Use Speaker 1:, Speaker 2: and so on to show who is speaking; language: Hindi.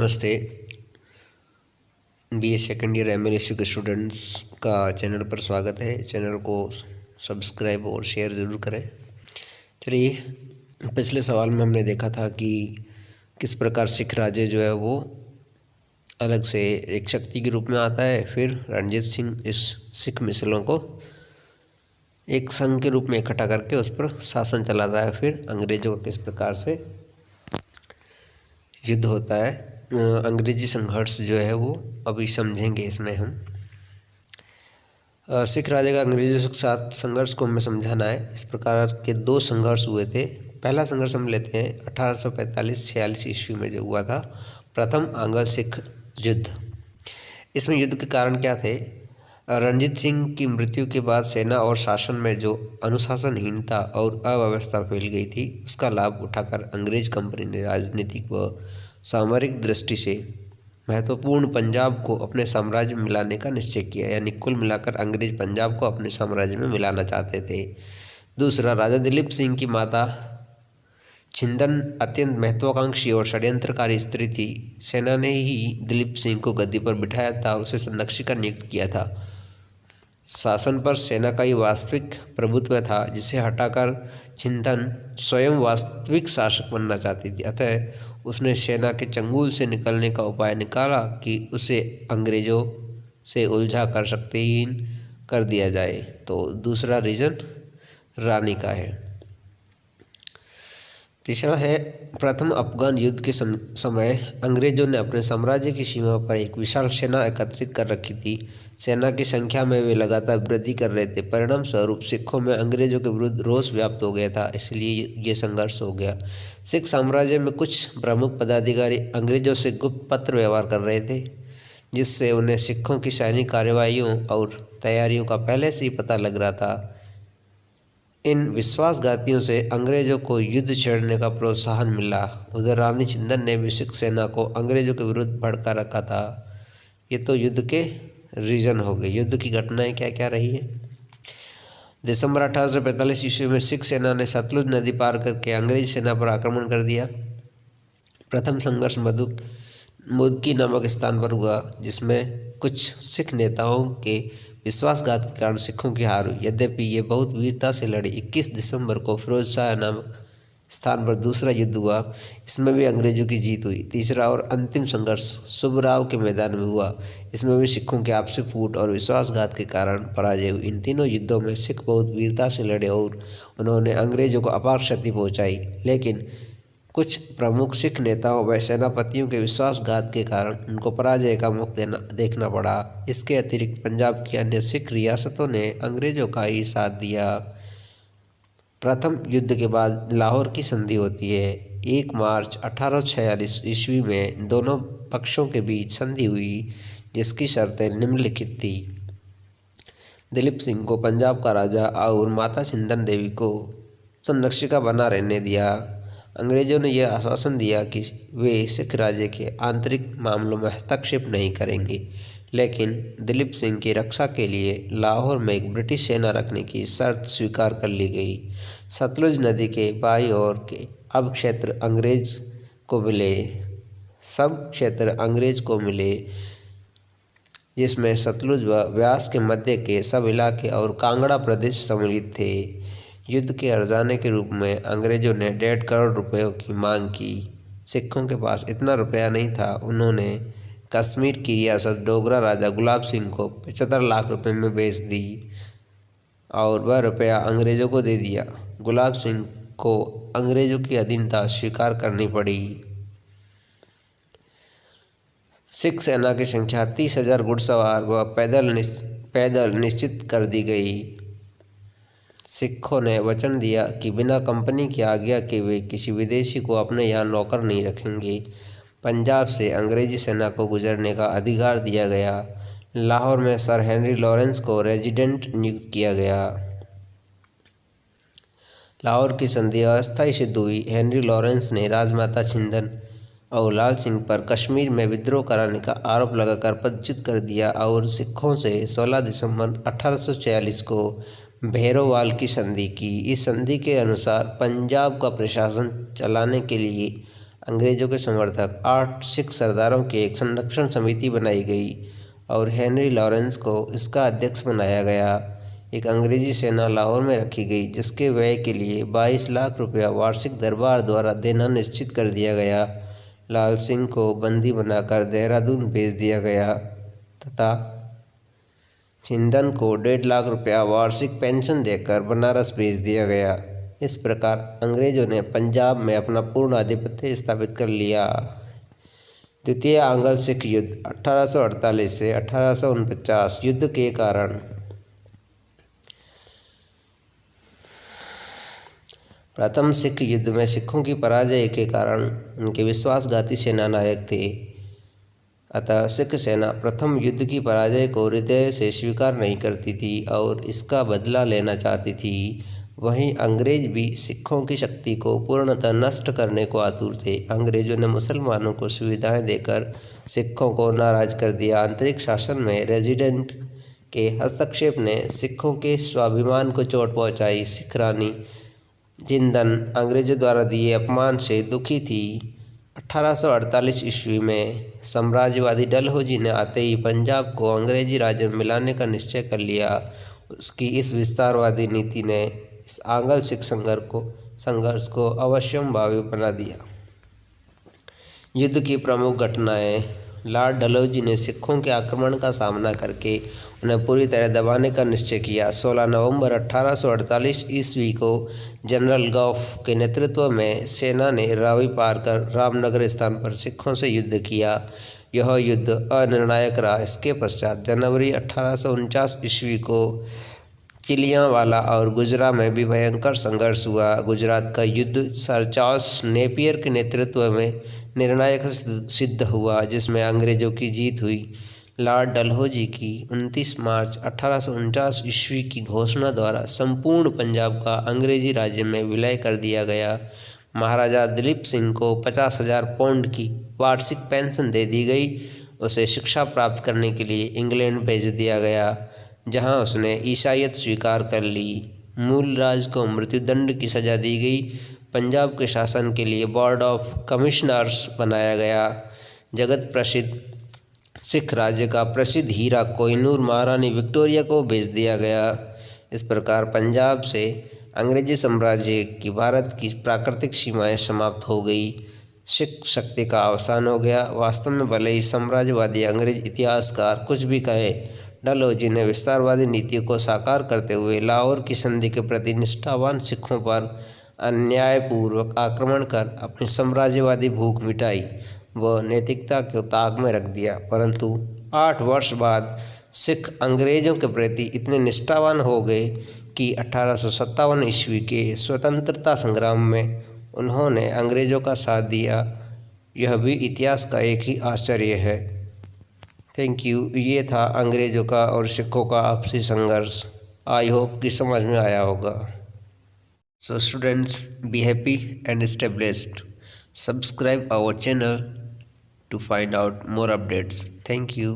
Speaker 1: नमस्ते। बीए सेकेंड ईयर एमएनएससी के स्टूडेंट्स का चैनल पर स्वागत है। चैनल को सब्सक्राइब और शेयर ज़रूर करें। चलिए, पिछले सवाल में हमने देखा था कि किस प्रकार सिख राज्य जो है वो अलग से एक शक्ति के रूप में आता है। फिर रणजीत सिंह इस सिख मिसलों को एक संघ के रूप में इकट्ठा करके उस पर शासन चलाता है। फिर अंग्रेज़ों का किस प्रकार से युद्ध होता है, अंग्रेजी संघर्ष जो है वो अभी समझेंगे इसमें हम। सिख राजा का अंग्रेजों के साथ संघर्ष को हमें समझाना है। इस प्रकार के दो संघर्ष हुए थे। पहला संघर्ष हम लेते हैं 1845-46 ईस्वी में जो हुआ था, प्रथम आंग्ल सिख युद्ध। इसमें युद्ध के कारण क्या थे? रणजीत सिंह की मृत्यु के बाद सेना और शासन में जो अनुशासनहीनता और अव्यवस्था फैल गई थी, उसका लाभ उठाकर अंग्रेज कंपनी ने राजनीतिक व सामरिक दृष्टि से महत्वपूर्ण पंजाब को अपने साम्राज्य में मिलाने का निश्चय किया। यानी कुल मिलाकर अंग्रेज पंजाब को अपने साम्राज्य में मिलाना चाहते थे। दूसरा, राजा दिलीप सिंह की माता छिंदन अत्यंत महत्वाकांक्षी और षड्यंत्रकारी स्त्री थी। सेना ने ही दिलीप सिंह को गद्दी पर बिठाया था और उसे संरक्षिका नियुक्त किया था। शासन पर सेना का ही वास्तविक प्रभुत्व था, जिसे हटाकर छिंदन स्वयं वास्तविक शासक बनना चाहती थी। अतः उसने सेना के चंगुल से निकलने का उपाय निकाला कि उसे अंग्रेजों से उलझा कर शक्तिहीन कर दिया जाए। तो दूसरा रीजन रानी का है। तीसरा है, प्रथम अफगान युद्ध के समय अंग्रेजों ने अपने साम्राज्य की सीमा पर एक विशाल सेना एकत्रित कर रखी थी। सेना की संख्या में वे लगातार वृद्धि कर रहे थे। परिणाम स्वरूप सिखों में अंग्रेजों के विरुद्ध रोष व्याप्त हो गया था, इसलिए ये संघर्ष हो गया। सिख साम्राज्य में कुछ प्रमुख पदाधिकारी अंग्रेजों से गुप्त पत्र व्यवहार कर रहे थे, जिससे उन्हें सिखों की सैनिक कार्रवाइयों और तैयारियों का पहले से ही पता लग रहा था। इन विश्वासघातियों से अंग्रेजों को युद्ध छेड़ने का प्रोत्साहन मिला। उधर रानी छिंदन ने भी सिख सेना को अंग्रेजों के विरुद्ध भड़का रखा था। ये तो युद्ध के रीजन हो गए। युद्ध की घटनाएं क्या क्या रही है? दिसंबर 1845 ईस्वी में सिख सेना ने सतलुज नदी पार करके अंग्रेज सेना पर आक्रमण कर दिया। प्रथम संघर्ष मुदकी नामक स्थान पर हुआ, जिसमें कुछ सिख नेताओं के विश्वासघात के कारण सिखों की हार हुई। यद्यपि ये बहुत वीरता से लड़े। 21 दिसंबर को फिरोज शाह नामक स्थान पर दूसरा युद्ध हुआ। इसमें भी अंग्रेजों की जीत हुई। तीसरा और अंतिम संघर्ष सुबराव के मैदान में हुआ। इसमें भी सिखों के आपसी फूट और विश्वासघात के कारण पराजय हुई। इन तीनों युद्धों में सिख बहुत वीरता से लड़े और उन्होंने अंग्रेजों को अपार क्षति पहुँचाई, लेकिन कुछ प्रमुख सिख नेताओं व सेनापतियों के विश्वासघात के कारण उनको पराजय का मुख देखना पड़ा। इसके अतिरिक्त पंजाब की अन्य सिख रियासतों ने अंग्रेजों का ही साथ दिया। प्रथम युद्ध के बाद लाहौर की संधि होती है। 1 मार्च 1846 ईस्वी में दोनों पक्षों के बीच संधि हुई, जिसकी शर्तें निम्नलिखित थी। दिलीप सिंह को पंजाब का राजा और माता छिंदन देवी को संरक्षिका बना रहने दिया। अंग्रेजों ने यह आश्वासन दिया कि वे सिख राज्य के आंतरिक मामलों में हस्तक्षेप नहीं करेंगे, लेकिन दिलीप सिंह की रक्षा के लिए लाहौर में एक ब्रिटिश सेना रखने की शर्त स्वीकार कर ली गई। सतलुज नदी के बाईं ओर के सब क्षेत्र अंग्रेज को मिले, जिसमें सतलुज व व्यास के मध्य के सब इलाके और कांगड़ा प्रदेश सम्मिलित थे। युद्ध के हर्जाने के रूप में अंग्रेजों ने 1.5 करोड़ रुपयों की मांग की। सिखों के पास इतना रुपया नहीं था। उन्होंने कश्मीर की रियासत डोगरा राजा गुलाब सिंह को 75 लाख रुपए में बेच दी और वह रुपया अंग्रेजों को दे दिया। गुलाब सिंह को अंग्रेजों की अधीनता स्वीकार करनी पड़ी। सिख सेना की संख्या 30,000 घुड़सवार व पैदल निश्चित कर दी गई। सिखों ने वचन दिया कि बिना कंपनी की आज्ञा के वे किसी विदेशी को अपने यहाँ नौकर नहीं रखेंगे। पंजाब से अंग्रेजी सेना को गुजरने का अधिकार दिया गया। लाहौर में सर हेनरी लॉरेंस को रेजिडेंट नियुक्त किया गया। लाहौर की संधि अस्थायी सिद्ध हुई। हेनरी लॉरेंस ने राजमाता छिंदन और लाल सिंह पर कश्मीर में विद्रोह कराने का आरोप लगाकर पदच्युत कर दिया और सिखों से 16 दिसंबर 1846 को भैरोवाल की संधि की। इस संधि के अनुसार पंजाब का प्रशासन चलाने के लिए अंग्रेजों के समर्थक 8 सिख सरदारों की एक संरक्षण समिति बनाई गई और हेनरी लॉरेंस को इसका अध्यक्ष बनाया गया। एक अंग्रेजी सेना लाहौर में रखी गई जिसके व्यय के लिए 22 लाख रुपया वार्षिक दरबार द्वारा देना निश्चित कर दिया गया। लाल सिंह को बंदी बनाकर देहरादून भेज दिया गया तथा हिंदन को 1.5 लाख रुपया वार्षिक पेंशन देकर बनारस भेज दिया गया। इस प्रकार अंग्रेजों ने पंजाब में अपना पूर्ण आधिपत्य स्थापित कर लिया। द्वितीय आंग्ल सिख युद्ध 1848 से 1849 युद्ध के कारण प्रथम सिख युद्ध में सिखों की पराजय के कारण उनके विश्वासघाती सेना नायक थे। अतः सिख सेना प्रथम युद्ध की पराजय को हृदय से स्वीकार नहीं करती थी और इसका बदला लेना चाहती थी। वहीं अंग्रेज भी सिखों की शक्ति को पूर्णतः नष्ट करने को आतुर थे। अंग्रेजों ने मुसलमानों को सुविधाएं देकर सिखों को नाराज कर दिया। आंतरिक शासन में रेजिडेंट के हस्तक्षेप ने सिखों के स्वाभिमान को चोट पहुंचाई। सिख रानी जिंदन अंग्रेजों द्वारा दिए अपमान से दुखी थी। 1848 ईस्वी में साम्राज्यवादी डलहौजी ने आते ही पंजाब को अंग्रेजी राज्य में मिलाने का निश्चय कर लिया। उसकी इस विस्तारवादी नीति ने इस आंग्ल सिख संघर्ष को अवश्यंभावी बना दिया। युद्ध की प्रमुख घटनाएं। लॉर्ड डलहौजी ने सिखों के आक्रमण का सामना करके उन्हें पूरी तरह दबाने का निश्चय किया। 16 नवंबर 1848 ईस्वी को जनरल गौफ के नेतृत्व में सेना ने रावी पार कर रामनगर स्थान पर सिखों से युद्ध किया। यह युद्ध अनिर्णायक रहा। इसके पश्चात जनवरी 1849 ईस्वी को चिलियांवाला और गुजरा में भी भयंकर संघर्ष हुआ। गुजरात का युद्ध सर चार्ल्स नेपियर के नेतृत्व में निर्णायक सिद्ध हुआ जिसमें अंग्रेजों की जीत हुई। लॉर्ड डलहौजी की 29 मार्च 1849 ईस्वी की घोषणा द्वारा संपूर्ण पंजाब का अंग्रेजी राज्य में विलय कर दिया गया। महाराजा दिलीप सिंह को 50,000 पाउंड की वार्षिक पेंशन दे दी गई। उसे शिक्षा प्राप्त करने के लिए इंग्लैंड भेज दिया गया जहां उसने ईसाईयत स्वीकार कर ली। मूलराज को मृत्युदंड की सजा दी गई। पंजाब के शासन के लिए बोर्ड ऑफ कमिश्नर्स बनाया गया। जगत प्रसिद्ध सिख राज्य का प्रसिद्ध हीरा कोहिनूर महारानी विक्टोरिया को भेज दिया गया। इस प्रकार पंजाब से अंग्रेजी साम्राज्य की भारत की प्राकृतिक सीमाएं समाप्त हो गई। सिख शक्ति का अवसान हो गया। वास्तव में भले ही साम्राज्यवादी अंग्रेज इतिहासकार कुछ भी कहे, डलहौजी ने विस्तारवादी नीति को साकार करते हुए लाहौर की संधि के प्रति निष्ठावान सिखों पर अन्यायपूर्वक आक्रमण कर अपनी साम्राज्यवादी भूख मिटाई व नैतिकता को ताक में रख दिया। परंतु 8 वर्ष बाद सिख अंग्रेजों के प्रति इतने निष्ठावान हो गए कि 1857 ईस्वी के स्वतंत्रता संग्राम में उन्होंने अंग्रेजों का साथ दिया। यह भी इतिहास का एक ही आश्चर्य है। Thank you. ये था अंग्रेजों का और सिखों का आपसी संघर्ष। आई होप कि समझ में आया होगा। So students, be happy and stay blessed. Subscribe our channel to find out more updates. Thank you.